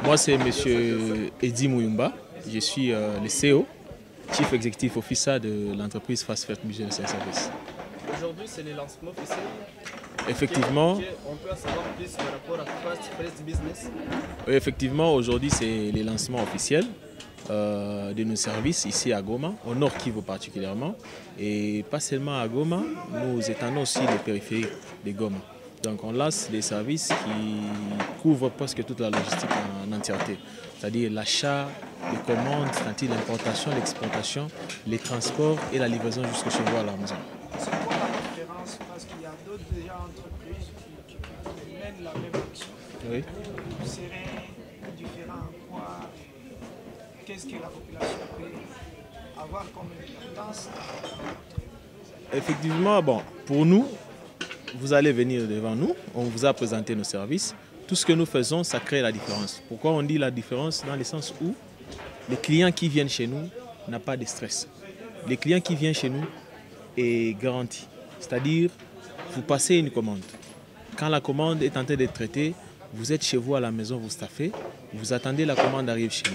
Moi, c'est M. Eddy Mouyumba. Je suis le CEO, Chief Executive Officer de l'entreprise Fast First Mutual Service. Aujourd'hui, c'est le lancement officiel. Effectivement. On peut en savoir plus par rapport à Fast First Business. Oui, effectivement, aujourd'hui, c'est le lancement officiel de nos services ici à Goma, au Nord Kivu particulièrement. Et pas seulement à Goma, nous étendons aussi les périphéries de Goma. Donc on lance des services qui couvrent presque toute la logistique en entièreté. C'est-à-dire l'achat, les commandes, c'est-à-dire l'importation, l'exportation, les transports et la livraison jusqu'au chez vous à la maison. C'est quoi la différence? Parce qu'il y a d'autres entreprises qui mènent la même action. Oui. Vous serez différent en quoi? Qu'est-ce que la population peut avoir comme importance? Effectivement, bon, pour nous, vous allez venir devant nous, on vous a présenté nos services. Tout ce que nous faisons, ça crée la différence. Pourquoi on dit la différence? Dans le sens où les clients qui viennent chez nous n'ont pas de stress. Les clients qui viennent chez nous est garanti. C'est-à-dire, vous passez une commande. Quand la commande est en train d'être traitée, vous êtes chez vous à la maison, vous staffez, vous attendez la commande arrive chez nous.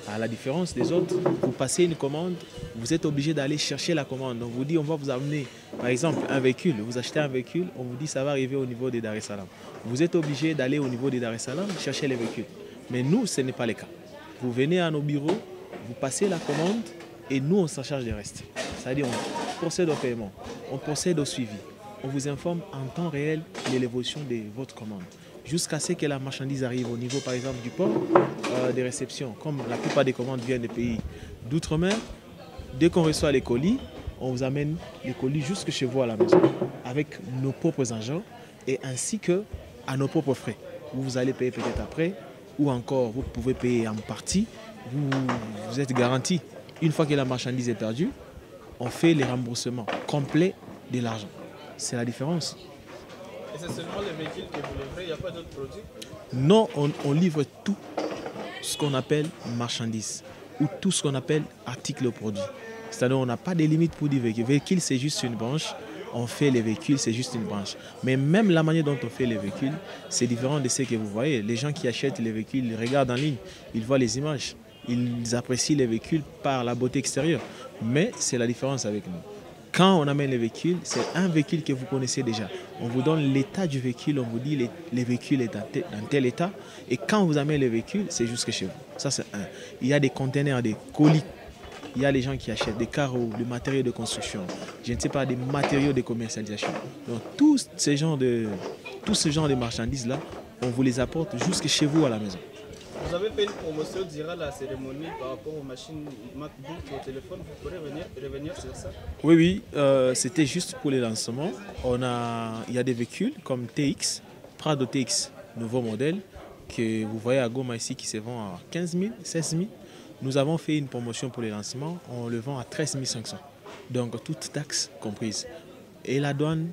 À la différence des autres, vous passez une commande, vous êtes obligé d'aller chercher la commande. On vous dit, on va vous amener, par exemple, un véhicule. Vous achetez un véhicule, on vous dit, ça va arriver au niveau des Dar es Salaam. Vous êtes obligé d'aller au niveau des Dar es Salaam chercher les véhicules. Mais nous, ce n'est pas le cas. Vous venez à nos bureaux, vous passez la commande et nous, on s'en charge du reste. C'est-à-dire, on procède au paiement, on procède au suivi. On vous informe en temps réel de l'évolution de votre commande, jusqu'à ce que la marchandise arrive au niveau, par exemple, du port, des réceptions. Comme la plupart des commandes viennent des pays d'outre-mer, dès qu'on reçoit les colis, on vous amène les colis jusque chez vous à la maison, avec nos propres agents et ainsi que à nos propres frais. Vous allez payer peut-être après, ou encore vous pouvez payer en partie, vous êtes garanti. Une fois que la marchandise est perdue, on fait les remboursements complets de l'argent. C'est la différence. Et c'est seulement les véhicules que vous livrez, il n'y a pas d'autres produits? Non, on livre tout ce qu'on appelle marchandises ou tout ce qu'on appelle articles produits. C'est-à-dire qu'on n'a pas de limite pour dire véhicule. Véhicule, c'est juste une branche. On fait les véhicules, c'est juste une branche. Mais même la manière dont on fait les véhicules, c'est différent de ce que vous voyez. Les gens qui achètent les véhicules, ils regardent en ligne, ils voient les images. Ils apprécient les véhicules par la beauté extérieure. Mais c'est la différence avec nous. Quand on amène les véhicules, c'est un véhicule que vous connaissez déjà. On vous donne l'état du véhicule, on vous dit les véhicules sont dans tel état. Et quand vous amenez les véhicules, c'est jusque chez vous. Ça, c'est un. Il y a des containers, des colis. Il y a les gens qui achètent des carreaux, des matériaux de construction, je ne sais pas, des matériaux de commercialisation. Donc, tous ces genres de marchandises-là, on vous les apporte jusque chez vous à la maison. Vous avez fait une promotion durant la cérémonie par rapport aux machines MacBook et au téléphone. Vous pourrez revenir sur ça? Oui, c'était juste pour les lancements. Il y a des véhicules comme TX, Prado TX, nouveau modèle, que vous voyez à Goma ici qui se vend à 15 000, 16 000. Nous avons fait une promotion pour les lancements, on le vend à 13 500. Donc toutes taxes comprises. Et la douane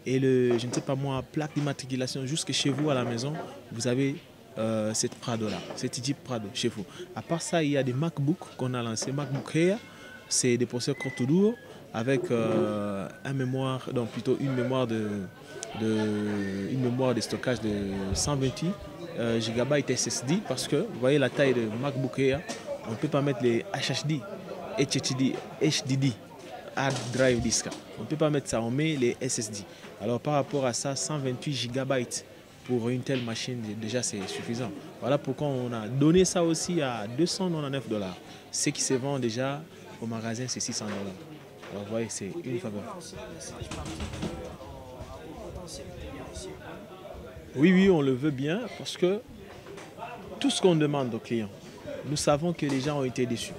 et je ne sais pas moi, plaque d'immatriculation jusque chez vous à la maison, vous avez cette Prado-là, cette Jeep Prado chez vous. À part ça, il y a des MacBooks qu'on a lancés. MacBook Air, c'est des processeurs Cortodour avec un mémoire, donc plutôt une mémoire de stockage de 128 GB SSD parce que vous voyez la taille de MacBook Air, on ne peut pas mettre les HDD, Hard Drive Disk. On ne peut pas mettre ça, on met les SSD. Alors par rapport à ça, 128 GB pour une telle machine, déjà c'est suffisant. Voilà pourquoi on a donné ça aussi à 299 $. Ce qui se vend déjà au magasin, c'est 600 $. Alors vous voyez, c'est une faveur. Oui, on le veut bien parce que tout ce qu'on demande aux clients, nous savons que les gens ont été déçus.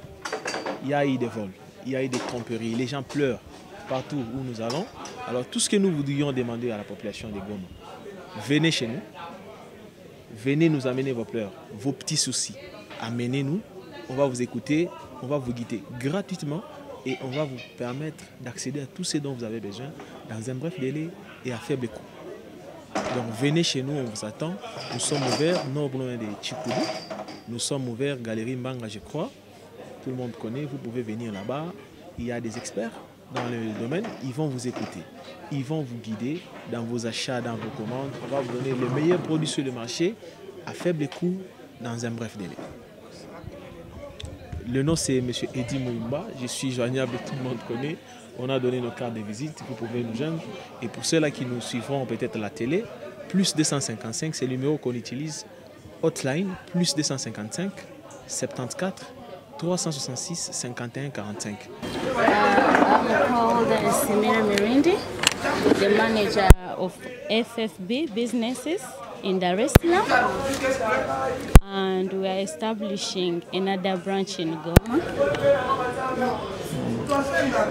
Il y a eu des vols, il y a eu des tromperies, les gens pleurent partout où nous allons. Alors tout ce que nous voudrions demander à la population de Goma, venez chez nous, venez nous amener vos pleurs, vos petits soucis, amenez-nous, on va vous écouter, on va vous guider gratuitement et on va vous permettre d'accéder à tout ce dont vous avez besoin dans un bref délai et à faible coût. Donc venez chez nous, on vous attend. Nous sommes ouverts, non loin de Tchikoudou. Nous sommes ouverts, Galerie Mbanga, je crois. Tout le monde connaît, vous pouvez venir là-bas. Il y a des experts dans le domaine, ils vont vous écouter. Ils vont vous guider dans vos achats, dans vos commandes. On va vous donner le meilleur produit sur le marché à faible coût dans un bref délai. Le nom c'est M. Eddy Mouimba, je suis joignable, tout le monde connaît. On a donné nos cartes de visite, vous pouvez nous joindre. Et pour ceux-là qui nous suivront peut-être à la télé, plus 255, c'est le numéro qu'on utilise, hotline, plus 255 74 366 51 45. I'm called Samira Mirindi, the manager of FFB Businesses in Dar es Salaam, and we are establishing another branch in Goma.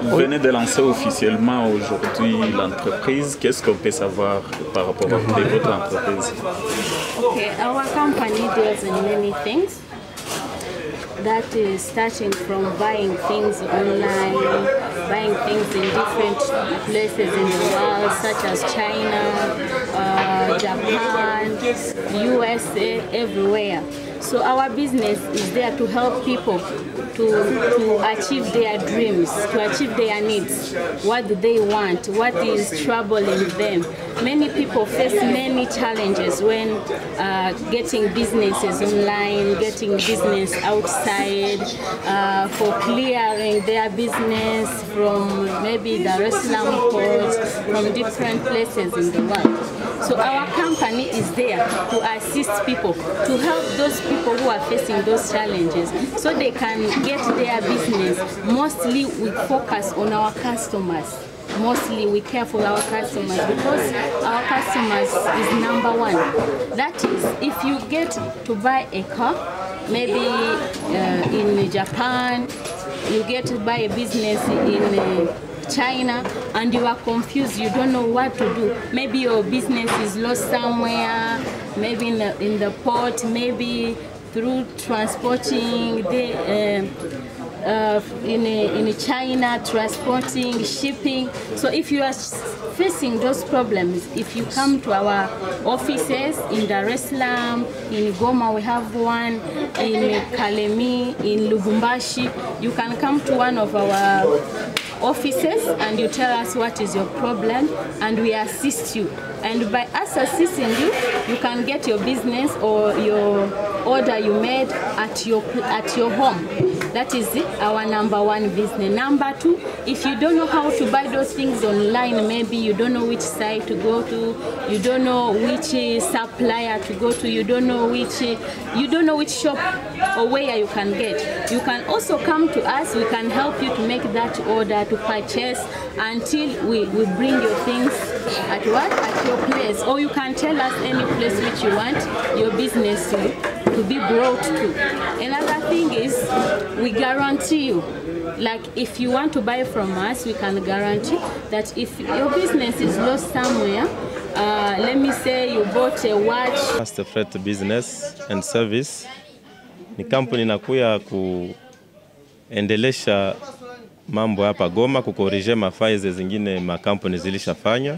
Vous venez de lancer officiellement aujourd'hui l'entreprise. Qu'est-ce qu'on peut savoir par rapport à votre entreprise? Okay, our company deals in many things. That is starting from buying things online, buying things in different places in the world, such as China, Japan, USA, everywhere. So our business is there to help people to achieve their dreams, to achieve their needs. What do they want? What is troubling them? Many people face many challenges when getting businesses online, getting business outside, for clearing their business from maybe Dar es Salaam ports, from different places in the world. So our company is there to assist people, to help those people who are facing those challenges so they can get their business. Mostly we focus on our customers. Mostly we care for our customers because our customers is number one. That is, if you get to buy a car, maybe in Japan, you get to buy a business in China and you are confused, you don't know what to do. Maybe your business is lost somewhere, maybe in the port, maybe through transporting in China, transporting, shipping. So if you are facing those problems, if you come to our offices in Dar es Salaam, in Goma we have one, in Kalemi, in Lubumbashi, you can come to one of our offices and you tell us what is your problem and we assist you. And by us assisting you, you can get your business or your order you made at your home. That is our number one business. Number two, if you don't know how to buy those things online, maybe you don't know which site to go to, you don't know which supplier to go to, you don't know which shop or where you can get. You can also come to us. We can help you to make that order to purchase until we bring your things at what? At your place. Or you can tell us any place which you want your business to be brought to. Another thing is we guarantee you, like if you want to buy from us, we can guarantee that if your business is lost somewhere, let me say you bought a watch. Fast Freight Business and Service ni kampuni inakuya kuendelesha mambo hapa Goma, kukorije mafaize zingine makampuni zilishafanya.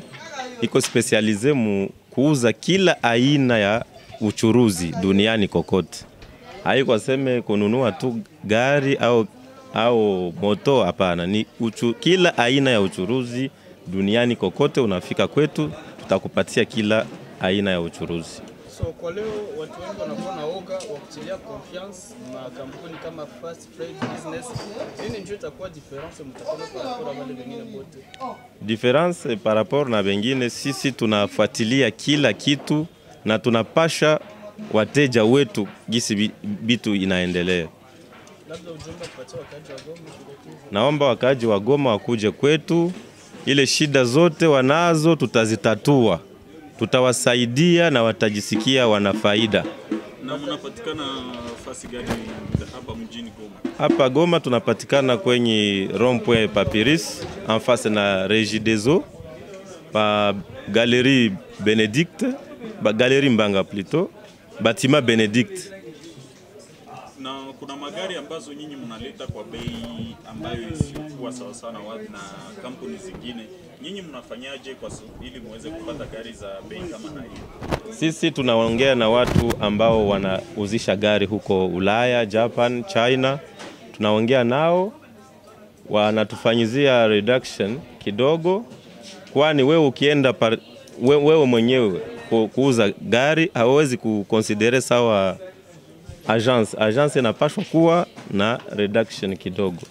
Iko specialize mu kuuza kila aina ya uchuruzi duniani kokote. Haiko sema kununua tu gari au moto, hapana. Ni kila aina ya uchuruzi duniani kokote unafika kwetu, tutakupatia kila aina ya uchuruzi. So kwa leo watu wengi wanakuwa na oga wa kutilia confiance na kampuni kama Fast Freight Business. Nini ndio itakuwa difference mtakalo par rapport à wale wengine wote? Difference par rapport na wengine, sisi tunafuatilia kila kitu na tunapasha wateja wetu gisi bitu inaendelea. Labda ujumbe kupatia wakaji wa Goma. Naomba wakaji wa Goma wakuje kwetu, ile shida zote wanazo tutazitatua. Tutawasaidia na watajisikia wana faida. Na mnapatikana fasi gani hapa mjini Goma? Hapa Goma tunapatikana kwenye Rond-Point Papyrus, en face na Régie des Eaux, pa Galerie Benedict, Galerie Mbanga plutôt, Bâtiment Benedict. Na kuna magari ambazo nyinyi mnaleta kwa bei ambayo isikuwa sawa sana watu na kampuni zingine. Nyinyi mnafanyaje ili muweze kupata gari za bei kama na hiyo? Sisi tunaongea na watu ambao wanauzisha gari huko Ulaya, Japan, China. Tunaongea nao, wanatufanyizia reduction kidogo. Kwani wewe ukienda wewe mwenyewe kuuza gari hauwezi kuconsidere sawa agence inapaswa kuwa na reduction kidogo.